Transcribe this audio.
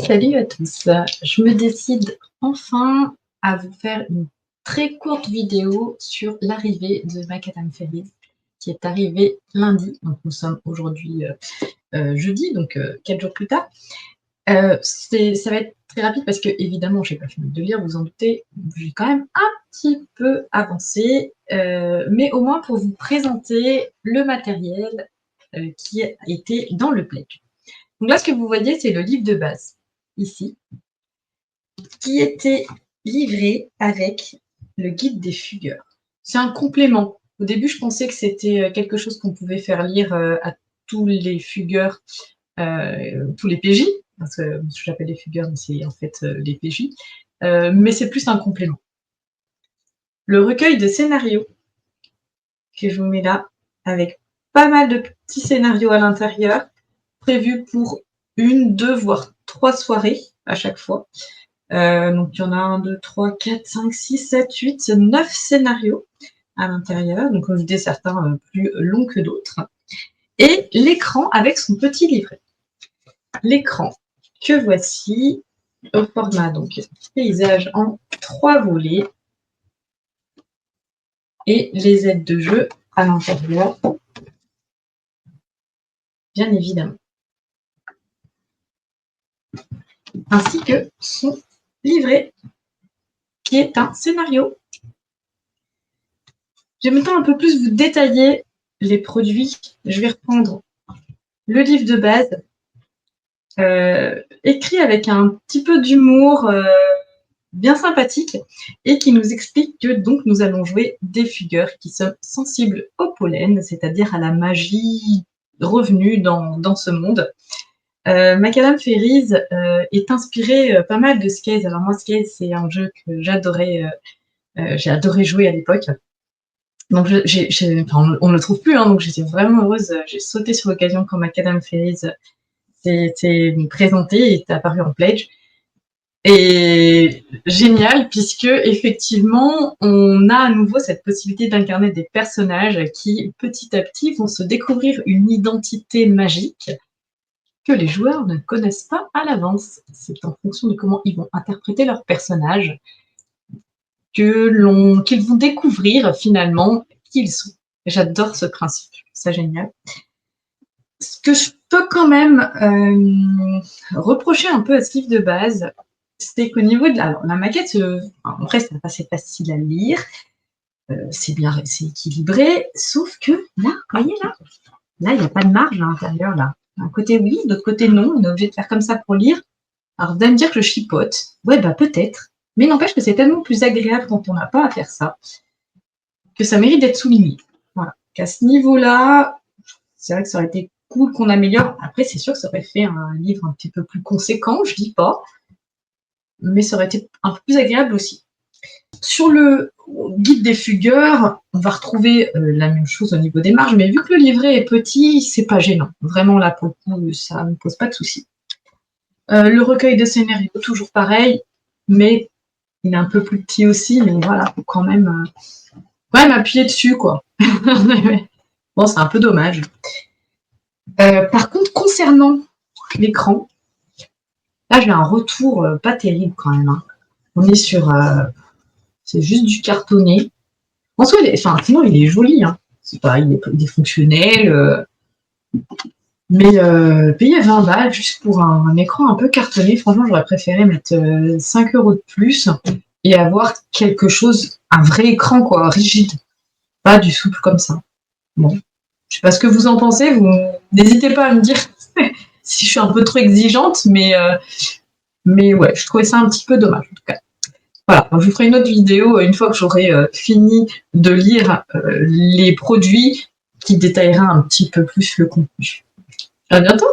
Salut à tous, je me décide enfin à vous faire une très courte vidéo sur l'arrivée de Macadam Feliz qui est arrivée lundi, donc nous sommes aujourd'hui jeudi, donc 4 jours plus tard. Ça va être très rapide parce que évidemment j'ai pas fini de lire, vous en doutez, j'ai quand même un petit peu avancé, mais au moins pour vous présenter le matériel qui a été dans le pledge. Donc là ce que vous voyez c'est le livre de base, ici, qui était livré avec le guide des fugueurs. C'est un complément. Au début, je pensais que c'était quelque chose qu'on pouvait faire lire à tous les fugueurs, tous les PJ, parce que j'appelle les fugueurs, mais c'est en fait les PJ, mais c'est plus un complément. Le recueil de scénarios que je vous mets là, avec pas mal de petits scénarios à l'intérieur, prévus pour 1, 2, voire 3 soirées à chaque fois. Donc il y en a 1, 2, 3, 4, 5, 6, 7, 8, 9 scénarios à l'intérieur, donc comme je dis, certains plus longs que d'autres. Et l'écran avec son petit livret. L'écran que voici au format donc paysage en 3 volets et les aides de jeu à l'intérieur, bien évidemment. Ainsi que son livret qui est un scénario. Je vais maintenant un peu plus vous détailler les produits. Je vais reprendre le livre de base, écrit avec un petit peu d'humour, bien sympathique, et qui nous explique que donc nous allons jouer des fugueurs qui sont sensibles au pollen, c'est-à-dire à la magie revenue dans ce monde. Macadam Feliz est inspiré pas mal de Skaze. Alors moi, Skaze, c'est un jeu que j'adorais, j'ai adoré jouer à l'époque. Donc enfin, on ne le trouve plus, hein, donc j'étais vraiment heureuse. J'ai sauté sur l'occasion quand Macadam Feliz s'est présenté et est apparu en pledge. Et génial, puisque effectivement, on a à nouveau cette possibilité d'incarner des personnages qui, petit à petit, vont se découvrir une identité magique que les joueurs ne connaissent pas à l'avance. C'est en fonction de comment ils vont interpréter leur personnage qu'ils vont découvrir finalement qui ils sont. J'adore ce principe, c'est génial. Ce que je peux quand même reprocher un peu à ce livre de base, c'est qu'au niveau de la maquette, après c'est assez facile à lire, c'est équilibré, sauf que là, vous voyez là, il n'y a pas de marge à l'intérieur là. D'un côté oui, de l'autre côté non, on est obligé de faire comme ça pour lire. Alors vous allez me dire que je chipote, ouais bah peut-être, mais n'empêche que c'est tellement plus agréable quand on n'a pas à faire ça, que ça mérite d'être souligné. Voilà. Qu'à ce niveau-là, c'est vrai que ça aurait été cool qu'on améliore. Après, c'est sûr que ça aurait fait un livre un petit peu plus conséquent, je dis pas, mais ça aurait été un peu plus agréable aussi. Sur le guide des fugueurs, on va retrouver la même chose au niveau des marges, mais vu que le livret est petit, c'est pas gênant. Vraiment, là, pour le coup, ça ne pose pas de soucis. Le recueil de scénarios, toujours pareil, mais il est un peu plus petit aussi, mais voilà, faut quand même appuyer dessus, quoi. Bon, c'est un peu dommage. Par contre, concernant l'écran, là, j'ai un retour pas terrible quand même. Hein. On est sur... c'est juste du cartonné. En soi, sinon, il est joli. Hein. C'est pas, il est fonctionnel. Mais payer 20 balles juste pour un écran un peu cartonné, franchement, j'aurais préféré mettre 5 € de plus et avoir quelque chose, un vrai écran, quoi, rigide. Pas du souple comme ça. Bon. Je sais pas ce que vous en pensez, vous n'hésitez pas à me dire si je suis un peu trop exigeante, mais ouais, je trouvais ça un petit peu dommage en tout cas. Voilà, je vous ferai une autre vidéo une fois que j'aurai fini de lire les produits qui détaillera un petit peu plus le contenu. À bientôt!